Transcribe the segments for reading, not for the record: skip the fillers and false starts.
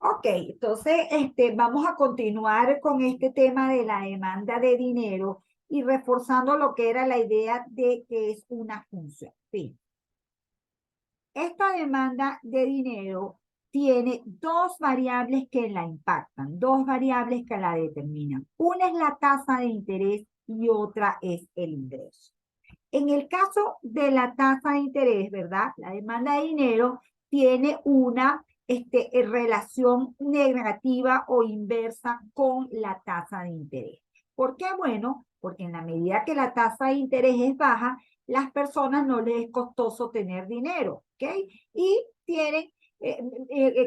Ok, entonces vamos a continuar con este tema de la demanda de dinero y reforzando lo que era la idea de que es una función. Sí. Esta demanda de dinero tiene dos variables que la impactan, dos variables que la determinan. Una es la tasa de interés y otra es el ingreso. En el caso de la tasa de interés, ¿verdad? La demanda de dinero tiene una relación negativa o inversa con la tasa de interés. ¿Por qué? Bueno, porque en la medida que la tasa de interés es baja, las personas no les es costoso tener dinero, ¿ok? Y tienen,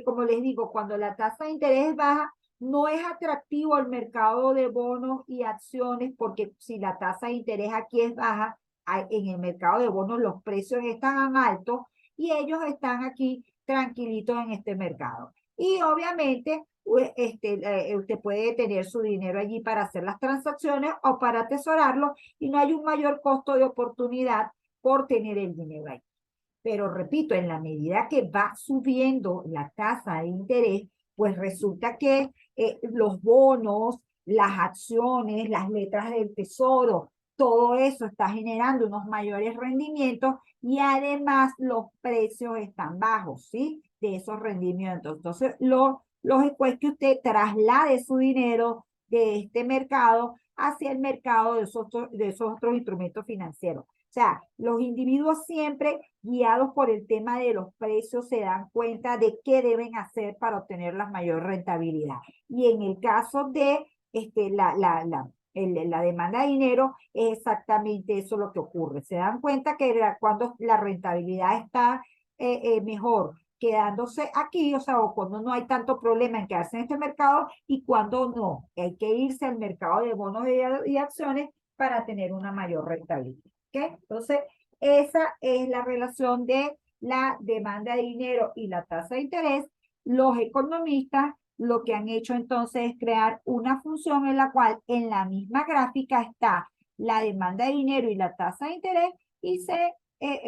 como les digo, cuando la tasa de interés es baja, no es atractivo el mercado de bonos y acciones porque si la tasa de interés aquí es baja, en el mercado de bonos los precios están altos y ellos están aquí tranquilitos en este mercado. Y obviamente usted puede tener su dinero allí para hacer las transacciones o para atesorarlo y no hay un mayor costo de oportunidad por tener el dinero ahí. Pero repito, en la medida que va subiendo la tasa de interés, pues resulta que los bonos, las acciones, las letras del tesoro, todo eso está generando unos mayores rendimientos y además los precios están bajos, ¿sí? De esos rendimientos. Entonces, lo lógico es que usted traslade su dinero de este mercado hacia el mercado de esos otros instrumentos financieros. O sea, los individuos siempre guiados por el tema de los precios se dan cuenta de qué deben hacer para obtener la mayor rentabilidad. Y en el caso de la demanda de dinero, es exactamente eso lo que ocurre. Se dan cuenta que cuando la rentabilidad está mejor quedándose aquí, o sea, o cuando no hay tanto problema en quedarse en este mercado y cuando no, hay que irse al mercado de bonos y acciones para tener una mayor rentabilidad. ¿Okay? Entonces, esa es la relación de la demanda de dinero y la tasa de interés. Los economistas lo que han hecho entonces es crear una función en la cual en la misma gráfica está la demanda de dinero y la tasa de interés y se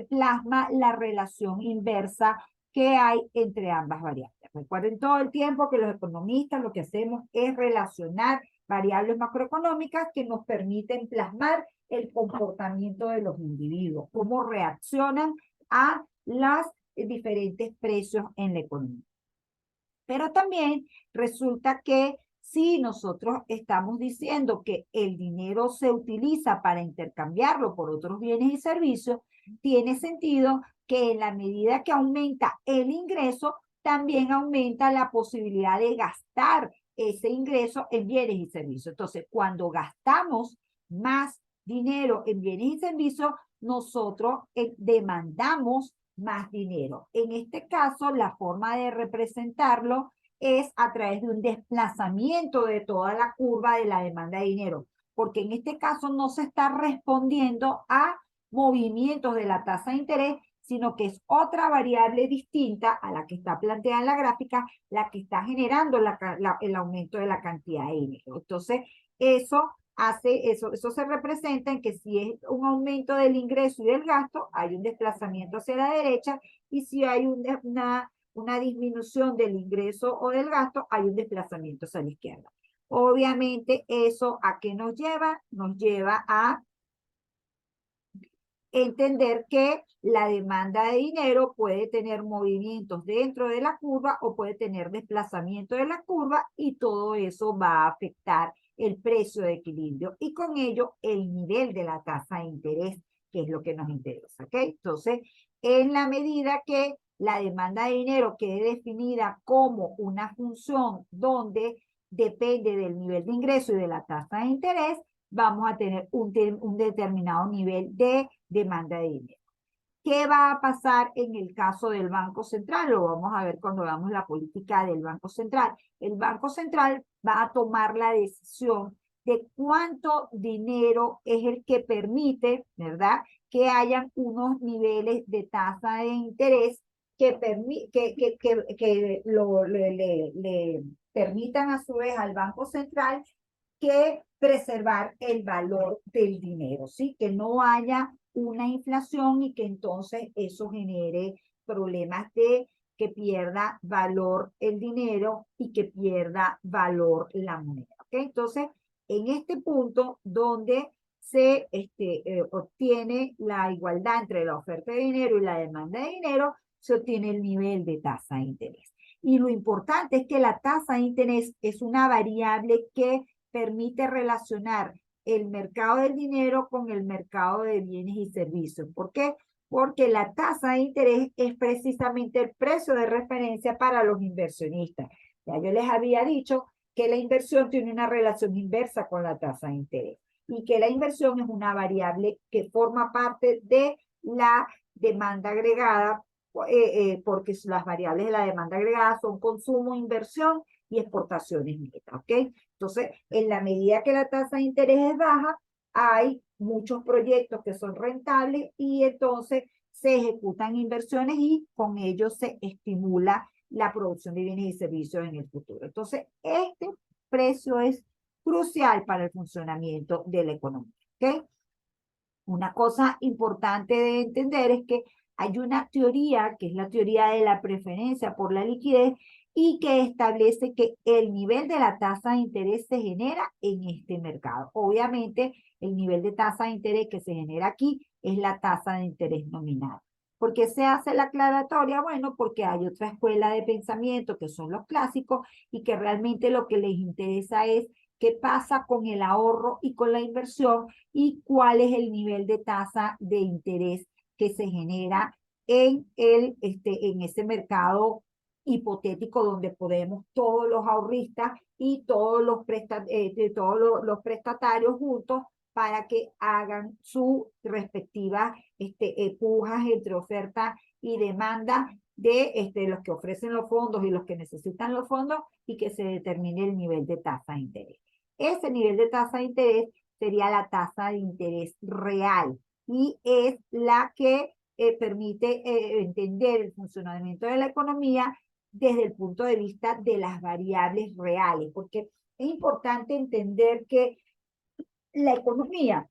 plasma la relación inversa que hay entre ambas variables. Recuerden todo el tiempo que los economistas lo que hacemos es relacionar variables macroeconómicas que nos permiten plasmar el comportamiento de los individuos, cómo reaccionan a los diferentes precios en la economía. Pero también resulta que si nosotros estamos diciendo que el dinero se utiliza para intercambiarlo por otros bienes y servicios, tiene sentido que en la medida que aumenta el ingreso, también aumenta la posibilidad de gastar ese ingreso en bienes y servicios. Entonces, cuando gastamos más dinero en bienes y servicios, nosotros demandamos más dinero. En este caso, la forma de representarlo es a través de un desplazamiento de toda la curva de la demanda de dinero, porque en este caso no se está respondiendo a movimientos de la tasa de interés, sino que es otra variable distinta a la que está planteada en la gráfica, la que está generando el aumento de la cantidad de dinero. Entonces, eso se representa en que si es un aumento del ingreso y del gasto, hay un desplazamiento hacia la derecha, y si hay una disminución del ingreso o del gasto, hay un desplazamiento hacia la izquierda. Obviamente, ¿eso a qué nos lleva? Nos lleva a entender que la demanda de dinero puede tener movimientos dentro de la curva o puede tener desplazamiento de la curva y todo eso va a afectar el precio de equilibrio y con ello el nivel de la tasa de interés, que es lo que nos interesa. ¿Ok? Entonces, en la medida que la demanda de dinero quede definida como una función donde depende del nivel de ingreso y de la tasa de interés, vamos a tener un determinado nivel de demanda de dinero. ¿Qué va a pasar en el caso del Banco Central? Lo vamos a ver cuando veamos la política del Banco Central. El Banco Central va a tomar la decisión de cuánto dinero es el que permite, ¿verdad?, que hayan unos niveles de tasa de interés que le permitan a su vez al Banco Central que preservar el valor del dinero, ¿sí? Que no haya una inflación y que entonces eso genere problemas de que pierda valor el dinero y que pierda valor la moneda. ¿Ok? Entonces, en este punto donde se obtiene la igualdad entre la oferta de dinero y la demanda de dinero, se obtiene el nivel de tasa de interés. Y lo importante es que la tasa de interés es una variable que permite relacionar el mercado del dinero con el mercado de bienes y servicios. ¿Por qué? Porque la tasa de interés es precisamente el precio de referencia para los inversionistas. Ya yo les había dicho que la inversión tiene una relación inversa con la tasa de interés y que la inversión es una variable que forma parte de la demanda agregada, porque las variables de la demanda agregada son consumo, inversión y exportaciones netas, ¿ok? Entonces, en la medida que la tasa de interés es baja, hay muchos proyectos que son rentables y entonces se ejecutan inversiones y con ello se estimula la producción de bienes y servicios en el futuro. Entonces, este precio es crucial para el funcionamiento de la economía, ¿ok? Una cosa importante de entender es que hay una teoría, que es la teoría de la preferencia por la liquidez, y que establece que el nivel de la tasa de interés se genera en este mercado. Obviamente, el nivel de tasa de interés que se genera aquí es la tasa de interés nominal. ¿Por qué se hace la aclaratoria? Bueno, porque hay otra escuela de pensamiento que son los clásicos y que realmente lo que les interesa es qué pasa con el ahorro y con la inversión y cuál es el nivel de tasa de interés que se genera en ese mercado hipotético donde podemos todos los ahorristas y todos los prestatarios juntos para que hagan sus respectivas pujas entre oferta y demanda de los que ofrecen los fondos y los que necesitan los fondos y que se determine el nivel de tasa de interés. Ese nivel de tasa de interés sería la tasa de interés real y es la que permite entender el funcionamiento de la economía desde el punto de vista de las variables reales, porque es importante entender que la economía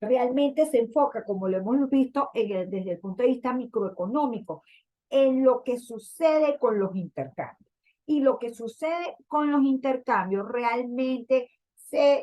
realmente se enfoca, como lo hemos visto desde el punto de vista microeconómico, en lo que sucede con los intercambios. Y lo que sucede con los intercambios realmente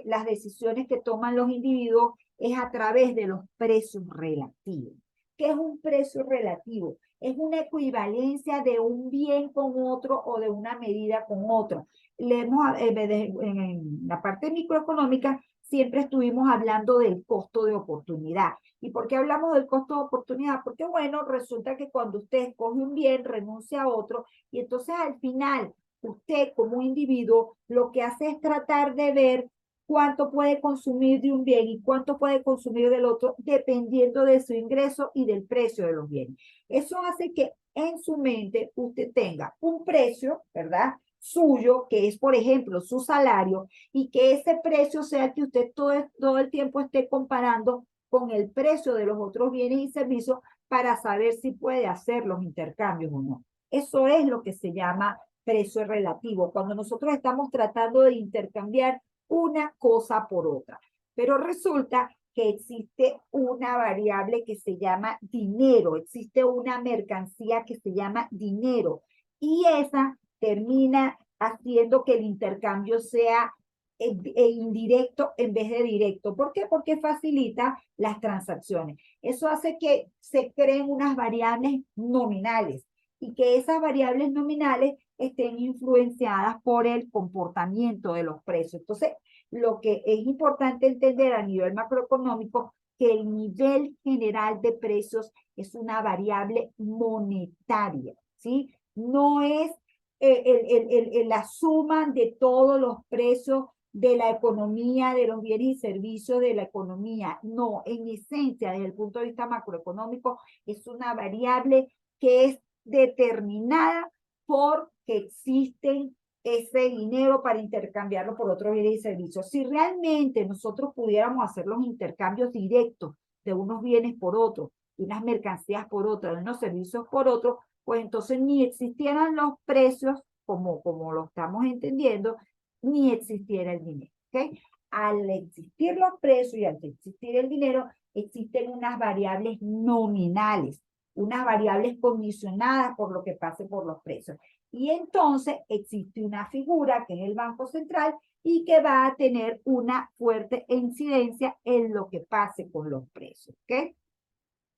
las decisiones que toman los individuos es a través de los precios relativos. ¿Qué es un precio relativo? Es una equivalencia de un bien con otro o de una medida con otro. En la parte microeconómica siempre estuvimos hablando del costo de oportunidad. ¿Y por qué hablamos del costo de oportunidad? Porque, bueno, resulta que cuando usted escoge un bien, renuncia a otro, y entonces al final, usted como individuo, lo que hace es tratar de ver cuánto puede consumir de un bien y cuánto puede consumir del otro, dependiendo de su ingreso y del precio de los bienes. Eso hace que en su mente usted tenga un precio, ¿verdad? Suyo, que es, por ejemplo, su salario, y que ese precio sea que usted todo el tiempo esté comparando con el precio de los otros bienes y servicios para saber si puede hacer los intercambios o no. Eso es lo que se llama precio relativo, cuando nosotros estamos tratando de intercambiar una cosa por otra. Pero resulta que existe una variable que se llama dinero, existe una mercancía que se llama dinero, y esa termina haciendo que el intercambio sea indirecto en vez de directo. ¿Por qué? Porque facilita las transacciones. Eso hace que se creen unas variables nominales y que esas variables nominales estén influenciadas por el comportamiento de los precios. Entonces, lo que es importante entender a nivel macroeconómico, que el nivel general de precios es una variable monetaria, ¿sí? No es la suma de todos los precios de la economía, de los bienes y servicios de la economía. No, en esencia, desde el punto de vista macroeconómico, es una variable que es determinada porque existen ese dinero para intercambiarlo por otros bienes y servicios. Si realmente nosotros pudiéramos hacer los intercambios directos de unos bienes por otros, de unas mercancías por otras, de unos servicios por otros, pues entonces ni existieran los precios como lo estamos entendiendo, ni existiera el dinero. ¿Okay? Al existir los precios y al existir el dinero, existen unas variables nominales unas variables condicionadas por lo que pase por los precios. Y entonces existe una figura que es el Banco Central y que va a tener una fuerte incidencia en lo que pase con los precios, ¿ok?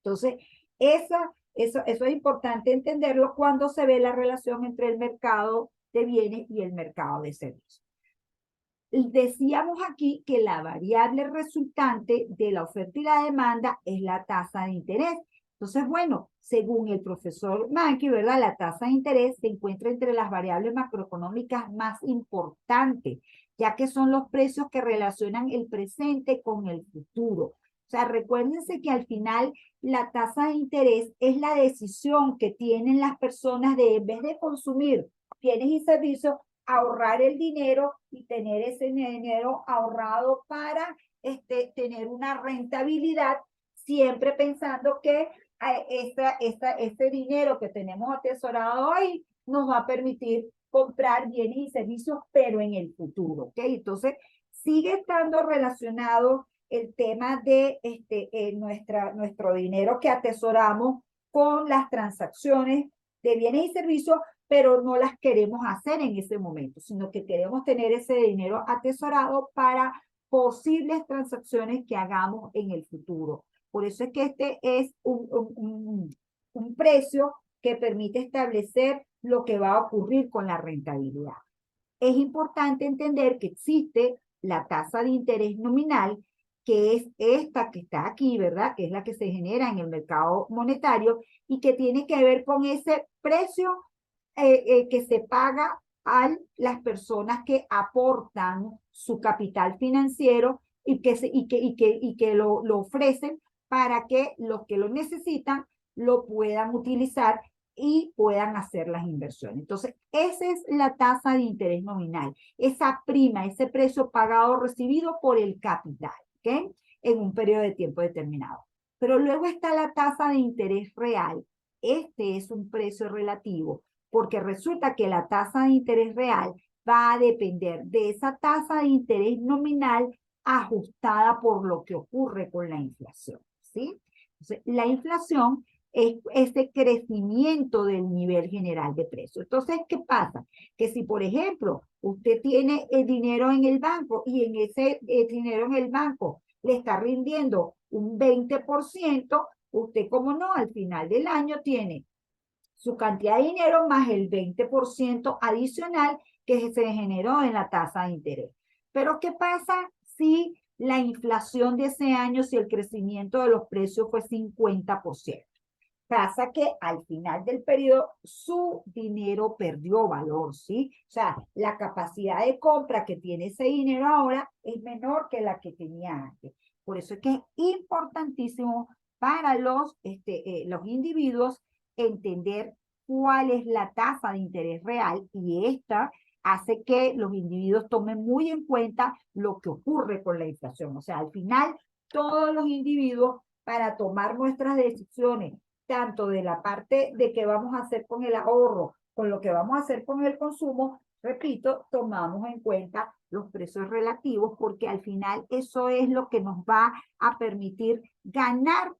Entonces, eso es importante entenderlo cuando se ve la relación entre el mercado de bienes y el mercado de servicios. Decíamos aquí que la variable resultante de la oferta y la demanda es la tasa de interés. Entonces, bueno, según el profesor Mankey, ¿verdad? La tasa de interés se encuentra entre las variables macroeconómicas más importantes, ya que son los precios que relacionan el presente con el futuro. O sea, recuérdense que al final la tasa de interés es la decisión que tienen las personas de, en vez de consumir bienes y servicios, ahorrar el dinero y tener ese dinero ahorrado para tener una rentabilidad, siempre pensando que este dinero que tenemos atesorado hoy nos va a permitir comprar bienes y servicios, pero en el futuro, ¿ok? Entonces, sigue estando relacionado el tema de nuestro dinero que atesoramos con las transacciones de bienes y servicios, pero no las queremos hacer en ese momento, sino que queremos tener ese dinero atesorado para posibles transacciones que hagamos en el futuro. Por eso es que este es un precio que permite establecer lo que va a ocurrir con la rentabilidad. Es importante entender que existe la tasa de interés nominal, que es esta que está aquí, ¿verdad? Que es la que se genera en el mercado monetario y que tiene que ver con ese precio que se paga a las personas que aportan su capital financiero y que lo ofrecen para que los que lo necesitan lo puedan utilizar y puedan hacer las inversiones. Entonces, esa es la tasa de interés nominal, esa prima, ese precio pagado o recibido por el capital, ¿ok? En un periodo de tiempo determinado. Pero luego está la tasa de interés real. Este es un precio relativo, porque resulta que la tasa de interés real va a depender de esa tasa de interés nominal ajustada por lo que ocurre con la inflación, ¿sí? Entonces, la inflación es ese crecimiento del nivel general de precios. Entonces, ¿qué pasa? Que si, por ejemplo, usted tiene el dinero en el banco y en ese dinero en el banco le está rindiendo un 20%, usted, como no, al final del año tiene su cantidad de dinero más el 20% adicional que se generó en la tasa de interés. Pero ¿qué pasa si la inflación de ese año, si el crecimiento de los precios fue 50%? Pasa que al final del periodo su dinero perdió valor, ¿sí? O sea, la capacidad de compra que tiene ese dinero ahora es menor que la que tenía antes. Por eso es que es importantísimo para los individuos entender cuál es la tasa de interés real y esta hace que los individuos tomen muy en cuenta lo que ocurre con la inflación. O sea, al final, todos los individuos, para tomar nuestras decisiones, tanto de la parte de qué vamos a hacer con el ahorro, con lo que vamos a hacer con el consumo, repito, tomamos en cuenta los precios relativos porque al final eso es lo que nos va a permitir ganar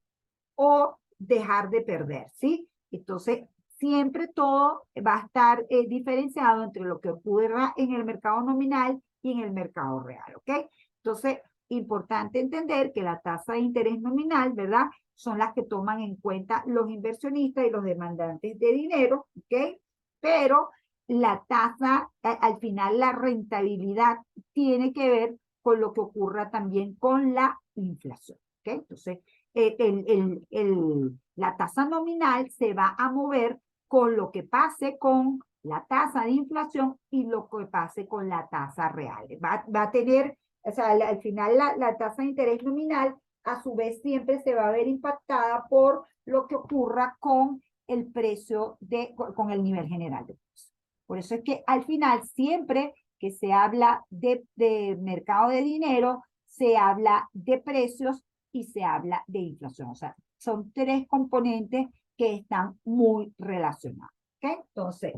o dejar de perder, ¿sí? Entonces, siempre todo va a estar diferenciado entre lo que ocurra en el mercado nominal y en el mercado real, ¿ok? Entonces, importante entender que la tasa de interés nominal, ¿verdad? Son las que toman en cuenta los inversionistas y los demandantes de dinero, ¿ok? Pero la tasa, al final la rentabilidad tiene que ver con lo que ocurra también con la inflación, ¿ok? Entonces, la tasa nominal se va a mover con lo que pase con la tasa de inflación y lo que pase con la tasa real. Va a tener, o sea, al final la tasa de interés nominal a su vez siempre se va a ver impactada por lo que ocurra con el precio con el nivel general de precios. Por eso es que al final siempre que se habla de mercado de dinero, se habla de precios y se habla de inflación. O sea, son tres componentes que están muy relacionados. ¿Okay? Entonces,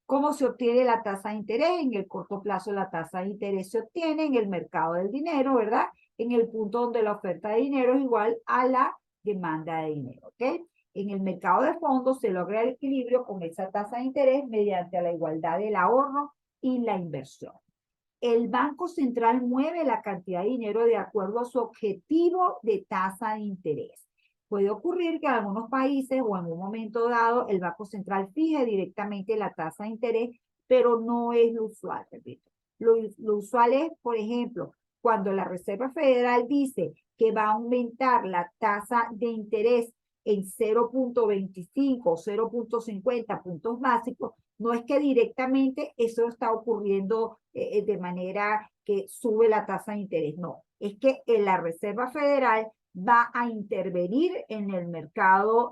¿cómo se obtiene la tasa de interés? En el corto plazo la tasa de interés se obtiene en el mercado del dinero, ¿verdad? En el punto donde la oferta de dinero es igual a la demanda de dinero, ¿ok? En el mercado de fondos se logra el equilibrio con esa tasa de interés mediante la igualdad del ahorro y la inversión. El Banco Central mueve la cantidad de dinero de acuerdo a su objetivo de tasa de interés. Puede ocurrir que en algunos países o en un momento dado el Banco Central fije directamente la tasa de interés, pero no es lo usual, repito. Lo usual es, por ejemplo, cuando la Reserva Federal dice que va a aumentar la tasa de interés en 0.25 o 0.50 puntos básicos, no es que directamente eso está ocurriendo de manera que sube la tasa de interés, no, es que la Reserva Federal va a intervenir en el mercado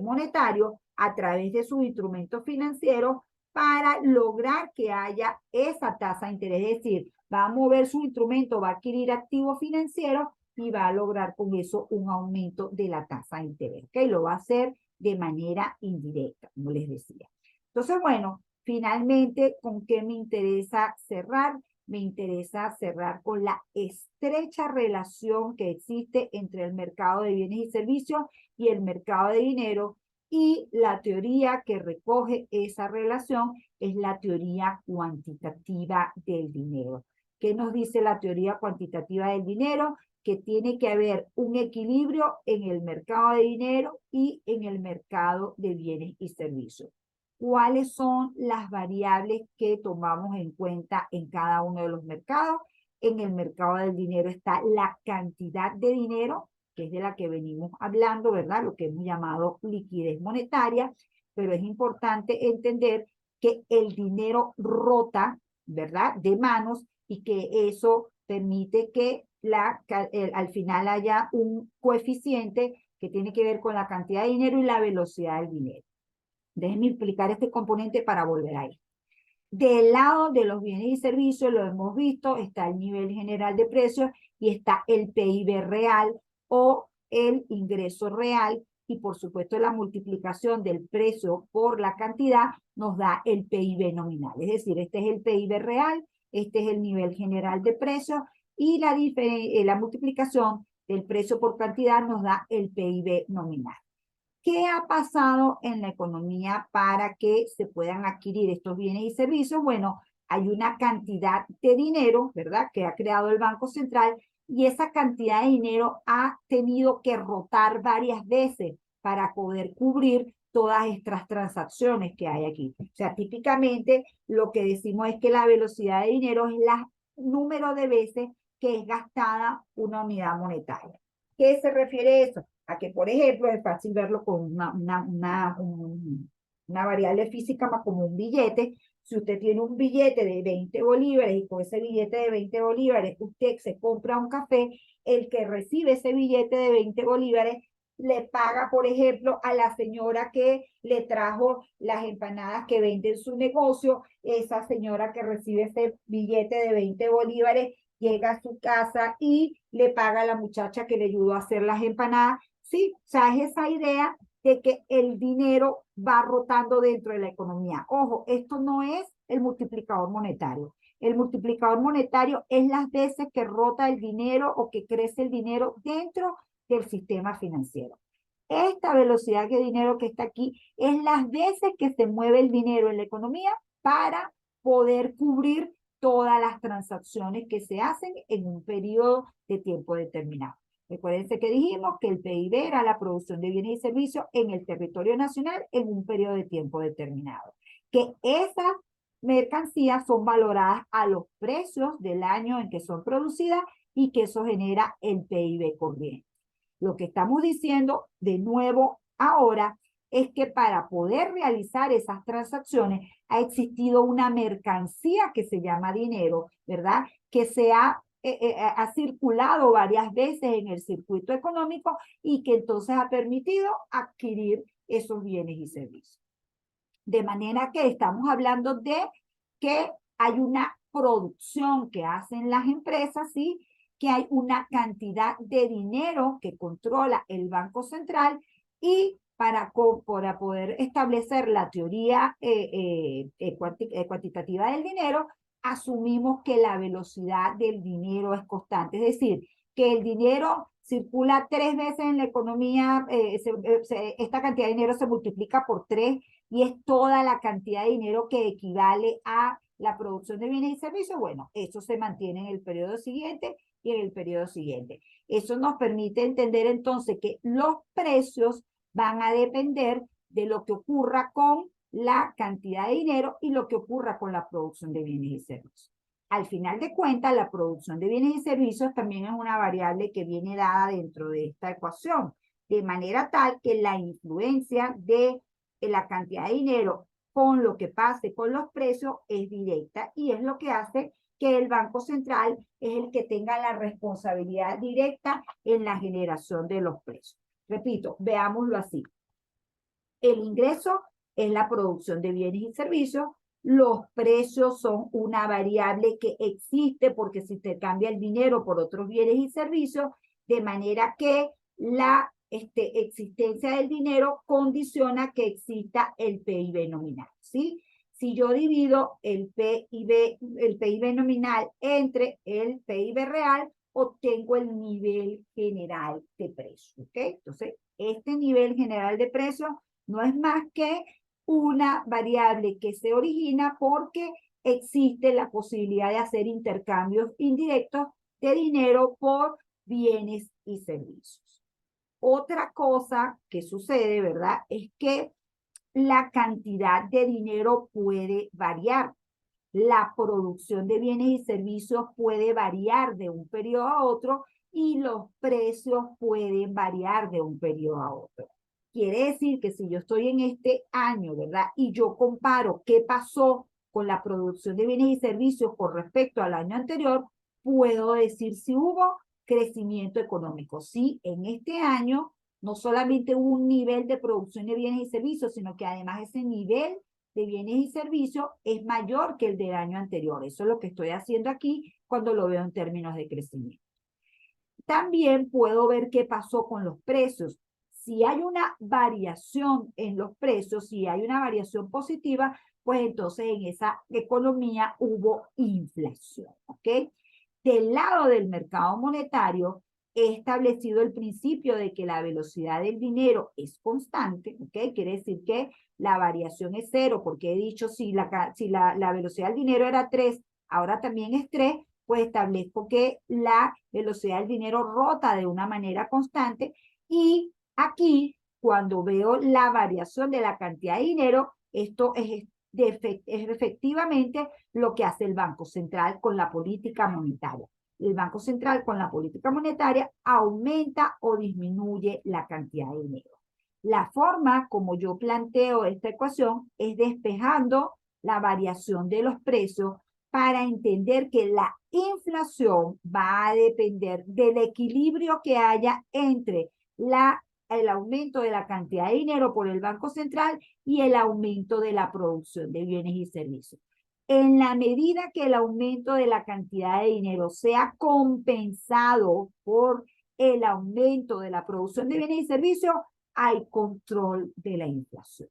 monetario a través de sus instrumentos financieros para lograr que haya esa tasa de interés, es decir, va a mover su instrumento, va a adquirir activos financieros y va a lograr con eso un aumento de la tasa de interés, ¿ok? Lo va a hacer de manera indirecta, como les decía. Entonces, bueno, finalmente, ¿con qué me interesa cerrar? Me interesa cerrar con la estrecha relación que existe entre el mercado de bienes y servicios y el mercado de dinero, y la teoría que recoge esa relación es la teoría cuantitativa del dinero. ¿Qué nos dice la teoría cuantitativa del dinero? Que tiene que haber un equilibrio en el mercado de dinero y en el mercado de bienes y servicios. ¿Cuáles son las variables que tomamos en cuenta en cada uno de los mercados? En el mercado del dinero está la cantidad de dinero, que es de la que venimos hablando, ¿verdad? Lo que hemos llamado liquidez monetaria, pero es importante entender que el dinero rota, ¿verdad? De manos, y que eso permite que al final haya un coeficiente que tiene que ver con la cantidad de dinero y la velocidad del dinero. Déjenme explicar este componente para volver ahí. Del lado de los bienes y servicios, lo hemos visto, está el nivel general de precios y está el PIB real o el ingreso real, y por supuesto la multiplicación del precio por la cantidad nos da el PIB nominal. Es decir, este es el PIB real, este es el nivel general de precios y la multiplicación del precio por cantidad nos da el PIB nominal. ¿Qué ha pasado en la economía para que se puedan adquirir estos bienes y servicios? Bueno, hay una cantidad de dinero, ¿verdad?, que ha creado el Banco Central, y esa cantidad de dinero ha tenido que rotar varias veces para poder cubrir todas estas transacciones que hay aquí. O sea, típicamente lo que decimos es que la velocidad de dinero es el número de veces que es gastada una unidad monetaria. ¿Qué se refiere a eso? A que, por ejemplo, es fácil verlo con una variable física más como un billete. Si usted tiene un billete de 20 bolívares y con ese billete de 20 bolívares usted se compra un café, el que recibe ese billete de 20 bolívares le paga, por ejemplo, a la señora que le trajo las empanadas que vende en su negocio. Esa señora que recibe ese billete de 20 bolívares llega a su casa y le paga a la muchacha que le ayudó a hacer las empanadas. Sí, o sea, es esa idea de que el dinero va rotando dentro de la economía. Ojo, esto no es el multiplicador monetario. El multiplicador monetario es las veces que rota el dinero o que crece el dinero dentro del sistema financiero. Esta velocidad de dinero que está aquí es las veces que se mueve el dinero en la economía para poder cubrir todas las transacciones que se hacen en un periodo de tiempo determinado. Recuérdense que dijimos que el PIB era la producción de bienes y servicios en el territorio nacional en un periodo de tiempo determinado. Que esas mercancías son valoradas a los precios del año en que son producidas y que eso genera el PIB corriente. Lo que estamos diciendo de nuevo ahora es que para poder realizar esas transacciones ha existido una mercancía que se llama dinero, ¿verdad? Que se ha circulado varias veces en el circuito económico y que entonces ha permitido adquirir esos bienes y servicios. De manera que estamos hablando de que hay una producción que hacen las empresas, ¿sí?, que hay una cantidad de dinero que controla el Banco Central, y para poder establecer la teoría cuantitativa del dinero, asumimos que la velocidad del dinero es constante, es decir, que el dinero circula 3 veces en la economía, esta cantidad de dinero se multiplica por 3 y es toda la cantidad de dinero que equivale a la producción de bienes y servicios. Bueno, eso se mantiene en el periodo siguiente y en el periodo siguiente. Eso nos permite entender entonces que los precios van a depender de lo que ocurra con la cantidad de dinero y lo que ocurra con la producción de bienes y servicios. Al final de cuentas, la producción de bienes y servicios también es una variable que viene dada dentro de esta ecuación, de manera tal que la influencia de la cantidad de dinero con lo que pase con los precios es directa y es lo que hace que el Banco Central es el que tenga la responsabilidad directa en la generación de los precios. Repito, veámoslo así. El ingreso es la producción de bienes y servicios. Los precios son una variable que existe porque se intercambia el dinero por otros bienes y servicios, de manera que la existencia del dinero condiciona que exista el PIB nominal, ¿sí? Si yo divido el PIB nominal entre el PIB real, obtengo el nivel general de precio, ¿ok? Entonces, este nivel general de precio no es más que una variable que se origina porque existe la posibilidad de hacer intercambios indirectos de dinero por bienes y servicios. Otra cosa que sucede, ¿verdad? Es que la cantidad de dinero puede variar. La producción de bienes y servicios puede variar de un periodo a otro y los precios pueden variar de un periodo a otro. Quiere decir que si yo estoy en este año, ¿verdad? Y yo comparo qué pasó con la producción de bienes y servicios con respecto al año anterior, puedo decir si hubo crecimiento económico. Sí, en este año no solamente hubo un nivel de producción de bienes y servicios, sino que además ese nivel de bienes y servicios es mayor que el del año anterior. Eso es lo que estoy haciendo aquí cuando lo veo en términos de crecimiento. También puedo ver qué pasó con los precios. Si hay una variación en los precios, si hay una variación positiva, pues entonces en esa economía hubo inflación, ¿ok? Del lado del mercado monetario, he establecido el principio de que la velocidad del dinero es constante, ¿ok? Quiere decir que la variación es cero, porque he dicho si la velocidad del dinero era 3, ahora también es 3, pues establezco que la velocidad del dinero rota de una manera constante y aquí, cuando veo la variación de la cantidad de dinero, esto es efectivamente lo que hace el Banco Central con la política monetaria. El Banco Central con la política monetaria aumenta o disminuye la cantidad de dinero. La forma como yo planteo esta ecuación es despejando la variación de los precios para entender que la inflación va a depender del equilibrio que haya entre el aumento de la cantidad de dinero por el Banco Central y el aumento de la producción de bienes y servicios. En la medida que el aumento de la cantidad de dinero sea compensado por el aumento de la producción de bienes y servicios, hay control de la inflación.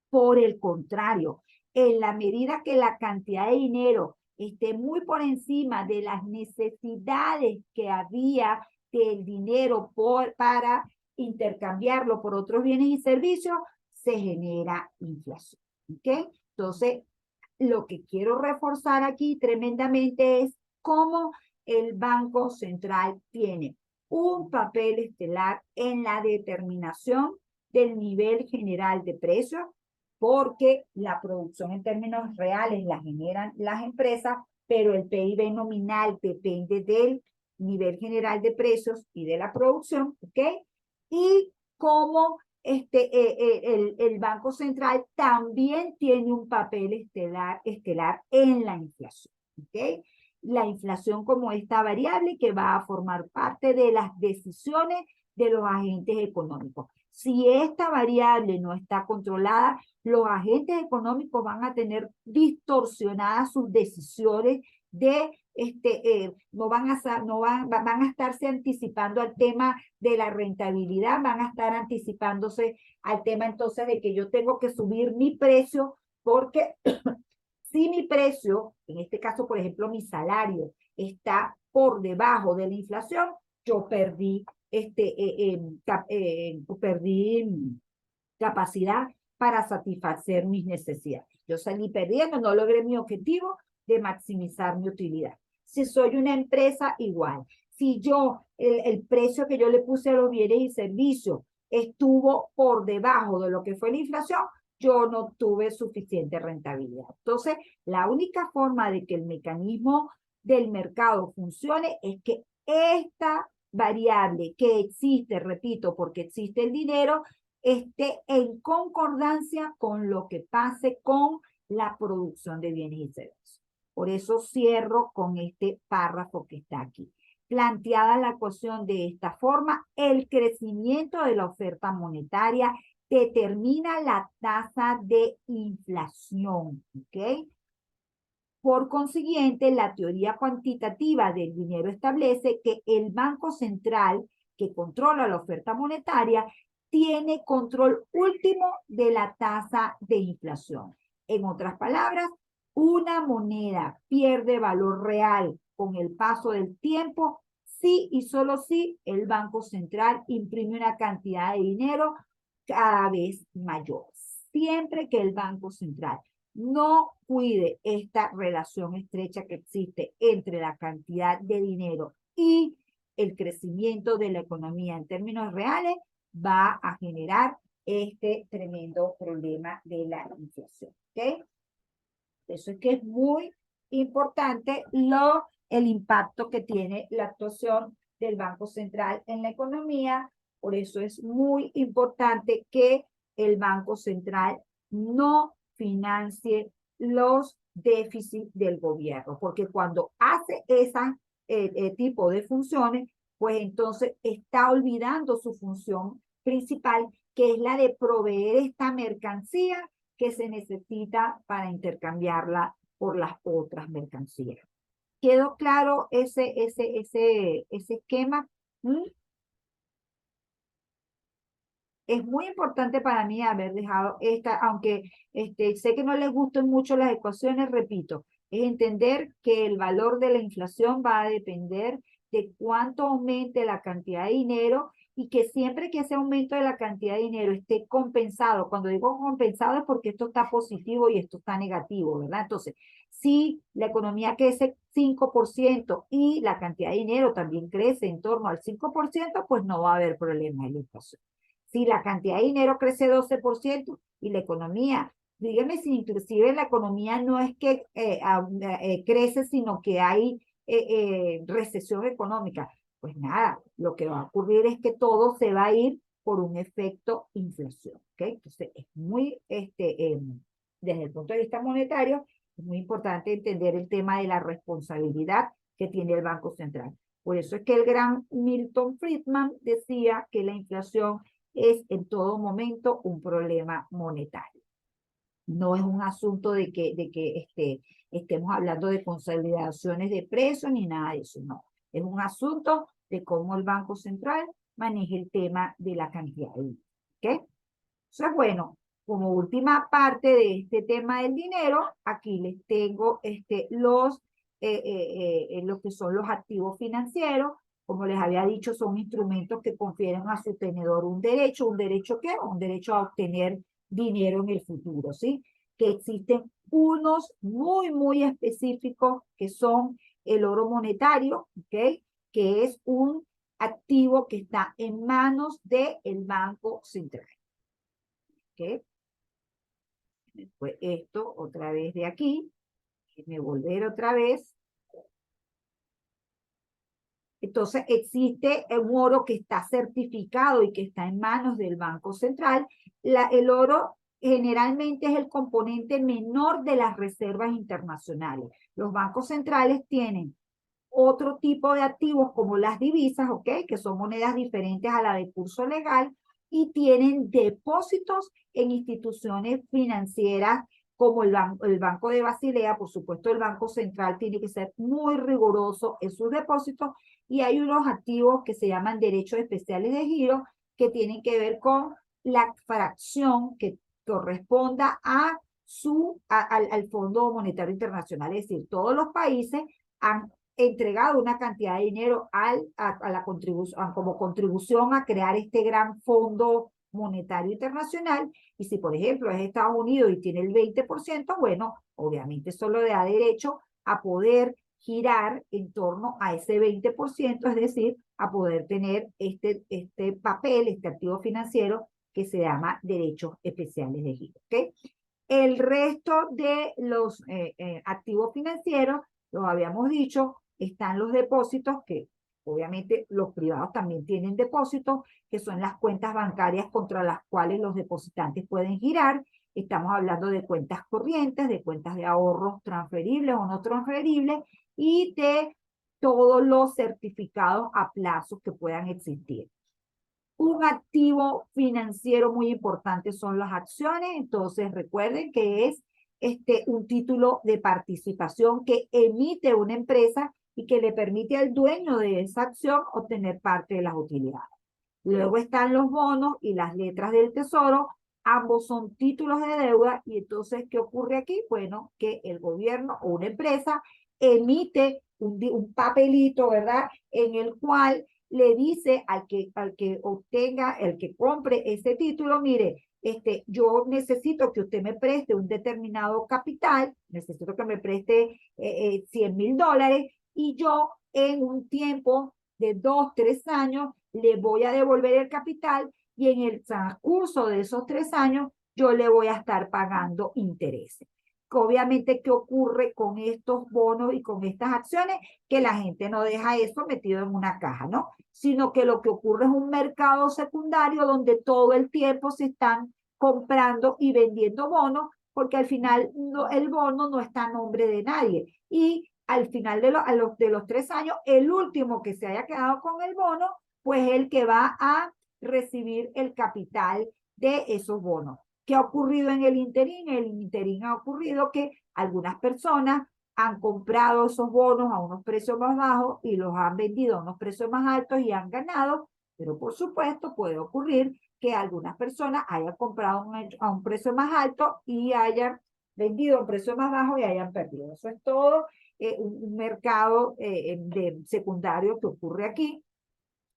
Por el contrario, en la medida que la cantidad de dinero esté muy por encima de las necesidades que había del dinero para intercambiarlo por otros bienes y servicios, se genera inflación. ¿Ok? Entonces, lo que quiero reforzar aquí tremendamente es cómo el Banco Central tiene un papel estelar en la determinación del nivel general de precios, porque la producción en términos reales la generan las empresas, pero el PIB nominal depende del nivel general de precios y de la producción, ¿ok? Y cómo el Banco Central también tiene un papel estelar en la inflación, ¿ok? La inflación como esta variable que va a formar parte de las decisiones de los agentes económicos. Si esta variable no está controlada, los agentes económicos van a tener distorsionadas sus decisiones de van a estarse anticipando al tema de la rentabilidad, van a estar anticipándose al tema entonces de que yo tengo que subir mi precio porque si mi precio, en este caso por ejemplo mi salario, está por debajo de la inflación, yo perdí, perdí capacidad para satisfacer mis necesidades. Yo salí perdiendo, no logré mi objetivo de maximizar mi utilidad. Si soy una empresa, igual. Si yo, el precio que yo le puse a los bienes y servicios estuvo por debajo de lo que fue la inflación, yo no tuve suficiente rentabilidad. Entonces, la única forma de que el mecanismo del mercado funcione es que esta variable que existe, repito, porque existe el dinero, esté en concordancia con lo que pase con la producción de bienes y servicios. Por eso cierro con este párrafo que está aquí. Planteada la ecuación de esta forma, el crecimiento de la oferta monetaria determina la tasa de inflación, ¿ok? Por consiguiente, la teoría cuantitativa del dinero establece que el Banco Central, que controla la oferta monetaria, tiene control último de la tasa de inflación. En otras palabras, una moneda pierde valor real con el paso del tiempo si y solo si el Banco Central imprime una cantidad de dinero cada vez mayor. Siempre que el Banco Central no cuide esta relación estrecha que existe entre la cantidad de dinero y el crecimiento de la economía en términos reales, va a generar este tremendo problema de la inflación. ¿Ok? Eso es que es muy importante el impacto que tiene la actuación del Banco Central en la economía. Por eso es muy importante que el Banco Central no financie los déficits del gobierno, porque cuando hace ese tipo de funciones, pues entonces está olvidando su función principal, que es la de proveer esta mercancía que se necesita para intercambiarla por las otras mercancías. ¿Quedó claro ese esquema? ¿Mm? Es muy importante para mí haber dejado esta, aunque sé que no les gustan mucho las ecuaciones, repito, es entender que el valor de la inflación va a depender de cuánto aumente la cantidad de dinero y que siempre que ese aumento de la cantidad de dinero esté compensado, cuando digo compensado es porque esto está positivo y esto está negativo, ¿verdad? Entonces, si la economía crece 5% y la cantidad de dinero también crece en torno al 5%, pues no va a haber problema en la inflación. Si la cantidad de dinero crece 12% y la economía, dígame si inclusive la economía no es que crece, sino que hay recesión económica, pues nada, lo que va a ocurrir es que todo se va a ir por un efecto inflación, ¿ok? Entonces es muy, desde el punto de vista monetario, es muy importante entender el tema de la responsabilidad que tiene el Banco Central. Por eso es que el gran Milton Friedman decía que la inflación es en todo momento un problema monetario. No es un asunto de que estemos hablando de consolidaciones de precios ni nada de eso, no. Es un asunto de cómo el Banco Central maneja el tema de la cantidad de dinero. ¿Ok? Entonces, bueno, como última parte de este tema del dinero, aquí les tengo lo que son los activos financieros. Como les había dicho, son instrumentos que confieren a su tenedor un derecho ¿qué? Un derecho a obtener dinero en el futuro, ¿sí? Que existen unos muy específicos que son el oro monetario, ¿ok? Que es un activo que está en manos del Banco Central. ¿Ok? Después esto otra vez de aquí, déjenme volver otra vez. Entonces existe un oro que está certificado y que está en manos del Banco Central. El oro generalmente es el componente menor de las reservas internacionales. Los bancos centrales tienen otro tipo de activos como las divisas, ¿ok? Que son monedas diferentes a la de curso legal y tienen depósitos en instituciones financieras como el Banco de Basilea. Por supuesto, el Banco Central tiene que ser muy riguroso en sus depósitos y hay unos activos que se llaman derechos especiales de giro que tienen que ver con la fracción que corresponda al Fondo Monetario Internacional. Es decir, todos los países han entregado una cantidad de dinero a la contribución, como contribución a crear este gran fondo monetario internacional. Y si, por ejemplo, es Estados Unidos y tiene el 20%, bueno, obviamente eso le da derecho a poder girar en torno a ese 20%, es decir, a poder tener este papel, este activo financiero que se llama derechos especiales de giro. ¿Okay? El resto de los activos financieros, los habíamos dicho, están los depósitos, que obviamente los privados también tienen depósitos, que son las cuentas bancarias contra las cuales los depositantes pueden girar. Estamos hablando de cuentas corrientes, de cuentas de ahorros transferibles o no transferibles y de todos los certificados a plazos que puedan existir. Un activo financiero muy importante son las acciones, entonces recuerden que es un título de participación que emite una empresa y que le permite al dueño de esa acción obtener parte de las utilidades. Luego están los bonos y las letras del tesoro, ambos son títulos de deuda y entonces, ¿qué ocurre aquí? Bueno, que el gobierno o una empresa emite un papelito, ¿verdad? En el cual le dice al que obtenga, el que compre ese título, mire, yo necesito que usted me preste un determinado capital, necesito que me preste $100,000 y yo en un tiempo de 2, 3 años le voy a devolver el capital y en el transcurso de esos 3 años yo le voy a estar pagando intereses. Obviamente, ¿qué ocurre con estos bonos y con estas acciones? Que la gente no deja eso metido en una caja, ¿no? Sino que lo que ocurre es un mercado secundario donde todo el tiempo se están comprando y vendiendo bonos, porque al final el bono no está a nombre de nadie. Y al final de los 3 años, el último que se haya quedado con el bono, pues el que va a recibir el capital de esos bonos. ¿Qué ha ocurrido en el interín? En el interín ha ocurrido que algunas personas han comprado esos bonos a unos precios más bajos y los han vendido a unos precios más altos y han ganado, pero por supuesto puede ocurrir que algunas personas hayan comprado a un precio más alto y hayan vendido a un precio más bajo y hayan perdido. Eso es todo un mercado de secundario que ocurre aquí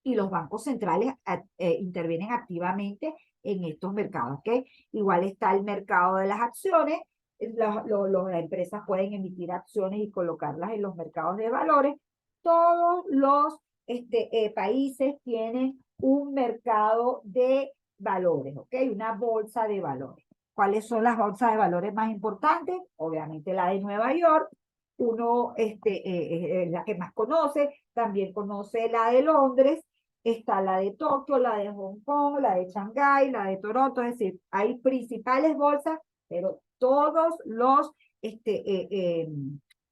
y los bancos centrales intervienen activamente en estos mercados. ¿Okay? Igual está el mercado de las acciones. Las empresas pueden emitir acciones y colocarlas en los mercados de valores. Todos los países tienen un mercado de valores, ¿ok? Una bolsa de valores. ¿Cuáles son las bolsas de valores más importantes? Obviamente la de Nueva York. Uno es la que más conoce, también conoce la de Londres, está la de Tokio, la de Hong Kong, la de Shanghái, la de Toronto, es decir, hay principales bolsas, pero todos los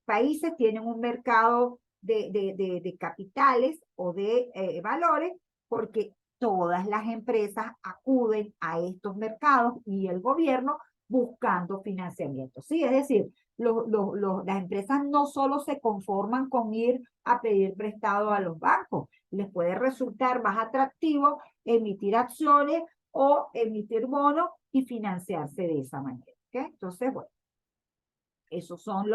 países tienen un mercado de capitales o de valores, porque todas las empresas acuden a estos mercados y el gobierno buscando financiamiento. ¿Sí? Es decir, las empresas no solo se conforman con ir a pedir prestado a los bancos, les puede resultar más atractivo emitir acciones o emitir bonos y financiarse de esa manera. ¿Okay? Entonces, bueno, esos son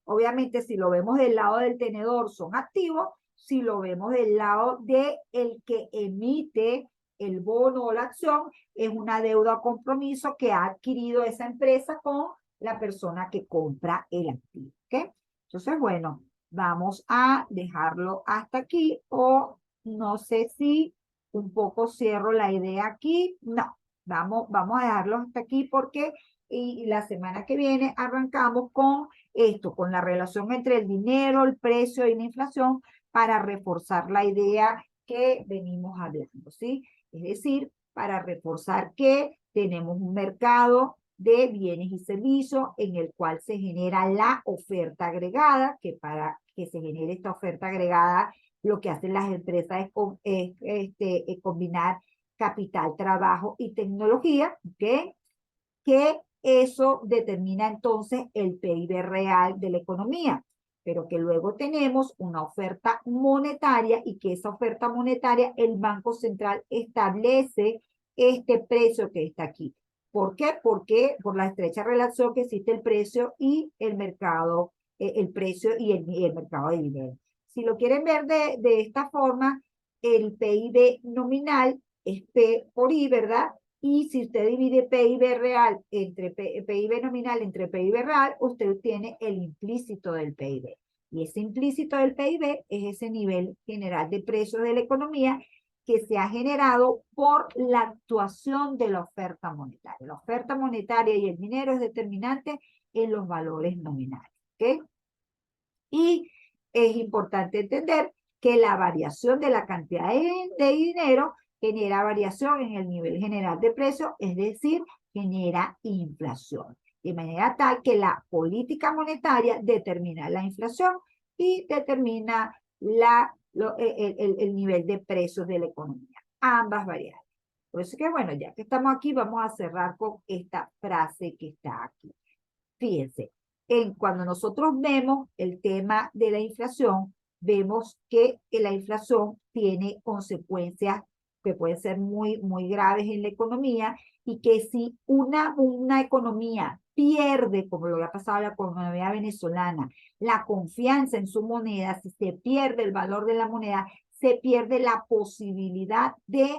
obviamente si lo vemos del lado del tenedor son activos, si lo vemos del lado de el que emite el bono o la acción, es una deuda o compromiso que ha adquirido esa empresa con la persona que compra el activo. ¿Okay? Entonces, bueno, vamos a dejarlo hasta aquí o no sé si un poco cierro la idea aquí. No, vamos a dejarlo hasta aquí porque y la semana que viene arrancamos con esto, con la relación entre el dinero, el precio y la inflación para reforzar la idea que venimos hablando, ¿sí? Es decir, para reforzar que tenemos un mercado de bienes y servicios en el cual se genera la oferta agregada, que para que se genere esta oferta agregada, lo que hacen las empresas es combinar capital, trabajo y tecnología, ¿ok? Que eso determina entonces el PIB real de la economía, pero que luego tenemos una oferta monetaria y que esa oferta monetaria el Banco Central establece este precio que está aquí. ¿Por qué? Porque por la estrecha relación que existe el precio y el mercado, el precio y el mercado de dinero. Si lo quieren ver de esta forma, el PIB nominal es P por I, ¿verdad? Y si usted divide PIB real entre PIB nominal entre PIB real, usted tiene el implícito del PIB. Y ese implícito del PIB es ese nivel general de precios de la economía que se ha generado por la actuación de la oferta monetaria. La oferta monetaria y el dinero es determinante en los valores nominales. ¿Ok? Y es importante entender que la variación de la cantidad de dinero genera variación en el nivel general de precios, es decir, genera inflación. De manera tal que la política monetaria determina la inflación y determina el nivel de precios de la economía. Ambas variables. Por eso que, bueno, ya que estamos aquí, vamos a cerrar con esta frase que está aquí. Fíjense, cuando nosotros vemos el tema de la inflación, vemos que la inflación tiene consecuencias que pueden ser muy graves en la economía y que si una economía pierde, como lo que ha pasado a la economía venezolana, la confianza en su moneda, si se pierde el valor de la moneda, se pierde la posibilidad de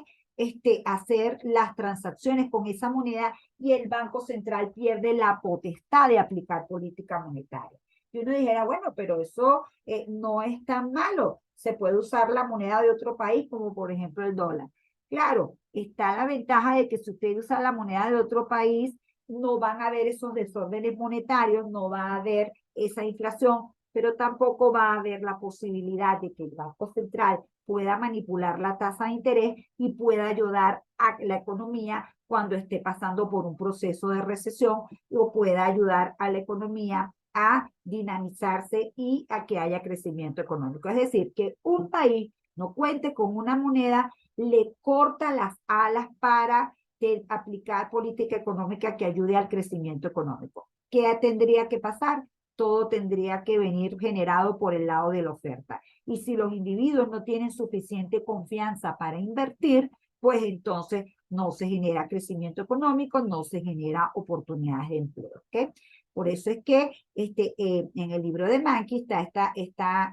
hacer las transacciones con esa moneda y el Banco Central pierde la potestad de aplicar política monetaria. Y uno dijera, bueno, pero eso no es tan malo. Se puede usar la moneda de otro país, como por ejemplo el dólar. Claro, está la ventaja de que si usted usa la moneda de otro país, no van a haber esos desórdenes monetarios, no va a haber esa inflación, pero tampoco va a haber la posibilidad de que el Banco Central pueda manipular la tasa de interés y pueda ayudar a la economía cuando esté pasando por un proceso de recesión o pueda ayudar a la economía a dinamizarse y a que haya crecimiento económico. Es decir, que un país no cuente con una moneda, le corta las alas para aplicar política económica que ayude al crecimiento económico. ¿Qué tendría que pasar? Todo tendría que venir generado por el lado de la oferta. Y si los individuos no tienen suficiente confianza para invertir, pues entonces no se genera crecimiento económico, no se genera oportunidades de empleo. ¿Okay? Por eso es que en el libro de Mankey está esta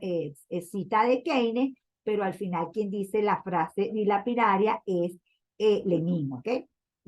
cita de Keynes, pero al final quien dice la frase dilapidaria es Lenin, ¿ok?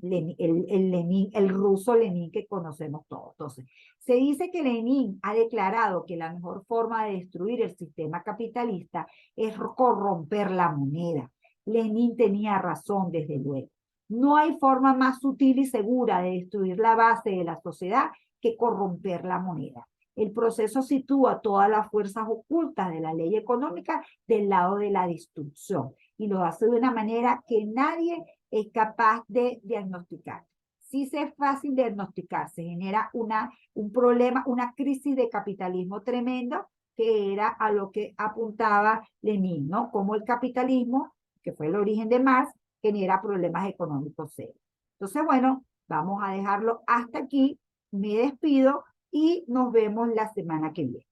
Lenin, el ruso Lenin que conocemos todos. Entonces, se dice que Lenin ha declarado que la mejor forma de destruir el sistema capitalista es corromper la moneda. Lenin tenía razón, desde luego. No hay forma más sutil y segura de destruir la base de la sociedad que corromper la moneda. El proceso sitúa todas las fuerzas ocultas de la ley económica del lado de la destrucción y lo hace de una manera que nadie es capaz de diagnosticar. Sí es fácil diagnosticar, se genera un problema, una crisis de capitalismo tremendo, que era a lo que apuntaba Lenin, ¿no? Como el capitalismo, que fue el origen de Marx, genera problemas económicos serios. Entonces, bueno, vamos a dejarlo hasta aquí. Me despido y nos vemos la semana que viene.